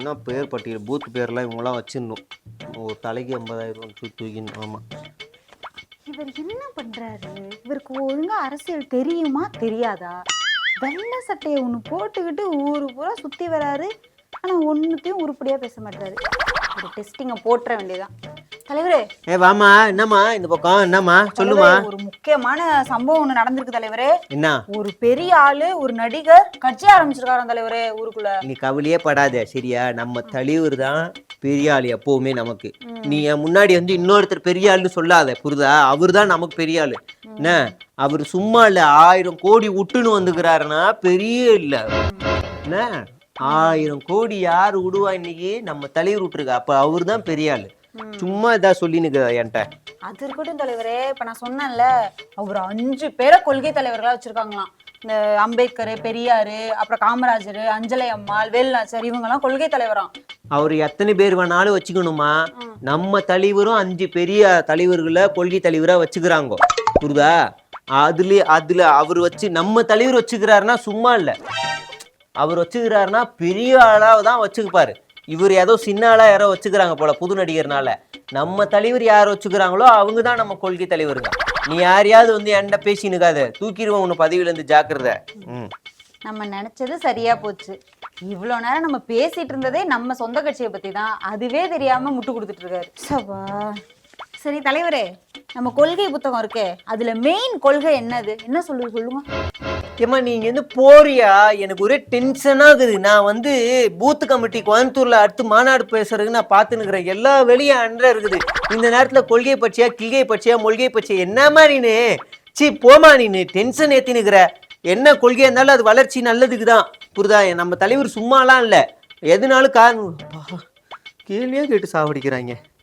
என்ன பேர் பட்டியல் பூத் பேர்லாம் இவங்களாம் வச்சிடணும். ஒரு தலைக்கு 80,000 தூக்கின்னு. ஆமாம். இவர் என்ன பண்றாரு? இவருக்கு ஒழுங்கா அரசியல் தெரியுமா தெரியாதா? வெள்ளை சட்டையை ஒன்று போட்டுக்கிட்டு ஊரு பூரா சுத்தி வராரு. ஆனா ஒன்னுத்தையும் உருப்படியா பேச மாட்டாரு. ஒரு டெஸ்டிங்க போட்டுற வேண்டியதான். தலைவரே, வாமா. என்னம்மா இந்த பக்கம்? என்னம்மா சொல்லுமா. ஒரு முக்கியமான சம்பவம் ஒண்ணு நடந்திருக்கு தலைவரே. என்ன? ஒரு பெரிய ஆளு, ஒரு நடிகர் கட்சி ஆரம்பிச்சிருக்காராம் தலைவரே ஊருக்குள்ள. நீ கவலையே படாத சரியா? நம்ம தலைவர் தான் பெரிய ஆள் எப்பவுமே நமக்கு. நீ முன்னாடி வந்து இன்னொருத்தர் பெரிய ஆள்னு சொல்லாத, புரிதா? அவர் தான் நமக்கு பெரிய ஆளு. என்ன அவர் சும்மா இல்ல, 1000 கோடி விட்டுன்னு வந்துக்கிறாருன்னா பெரிய இல்ல என்ன. 1000 கோடி யாரு விடுவா இன்னைக்கு? நம்ம தலைவர் விட்டுருக்கா. அப்ப அவரு தான் பெரிய ஆளு. சும்மா இதா சொல்லினுக்கு என்கிட்ட. அது இருக்கட்டும் தலைவரே, இப்ப நான் சொன்னேன்ல, அவர் 5 பேரை கொள்கை தலைவர்களா வச்சிருக்காங்களாம். இந்த அம்பேத்கர், பெரியாரு, அப்புறம் காமராஜர், அஞ்சலை அம்மாள், வேலுநாச்சியார், இவங்க எல்லாம் கொள்கை தலைவராம். அவர் எத்தனை பேர் வேணாலும் வச்சுக்கணுமா? நம்ம தலைவரும் 5 பெரிய தலைவர்களை கொள்கை தலைவரா வச்சுக்கிறாங்க, புரியுதா? அதுல அவர் வச்சு நம்ம தலைவர் வச்சுக்கிறாருன்னா சும்மா இல்ல, அவர் வச்சுக்கிறாருன்னா பெரிய ஆளா தான் வச்சுக்குப்பாரு. இவர் ஏதோ சின்ன ஆளா யாரோ வச்சுக்கிறாங்க போல புது நடிகர்னால. நம்ம தலைவர் யார் வச்சுக்கிறாங்களோ அவங்க தான் நம்ம கொள்கை தலைவருங்க. நீ யாரையாவது வந்து என்கிட்ட பேசினுக்காத, தூக்கிடுவோம் உன்னை பதவியில இருந்து, ஜாக்கிரதை. நம்ம நினைச்சது சரியா போச்சு. இவ்வளவு நேரம் நம்ம பேசிட்டு இருந்ததே நம்ம சொந்த கட்சியை பத்தி தான். அதுவே தெரியாம முட்டு கொடுத்துட்டு இருக்காரு. சபா. சரி தலைவரே, நம்ம கொள்கை புத்தகம் இருக்கே, அதுல மெயின் கொள்கை என்னது? என்ன சொல்லுங்க. ஏமா நீங்க வந்து போறியா? எனக்கு ஒரே டென்ஷனா இருக்குது. நான் வந்து பூத் கமிட்டி கோயம்புத்தூர்ல அடுத்து மாநாடு பேசுறதுக்கு நான் பாத்துனுக்கிறேன். எல்லா வெளியும் அன்ற இருக்குது. இந்த நேரத்துல கொள்கை பட்சியா, கிள்கை பட்சியா, மொழிகை பட்சியா, என்ன மாதிரின்னு போமா நீனு டென்ஷன் ஏத்தினுக்கிற. என்ன கொள்கையா இருந்தாலும் அது வளர்ச்சி நல்லதுக்கு தான், புரியுதா? நம்ம தலைவர் சும்மாலாம் இல்ல, எதுனாலும் காரணம். கேள்வியா கேட்டு சாவடிக்கிறாங்க.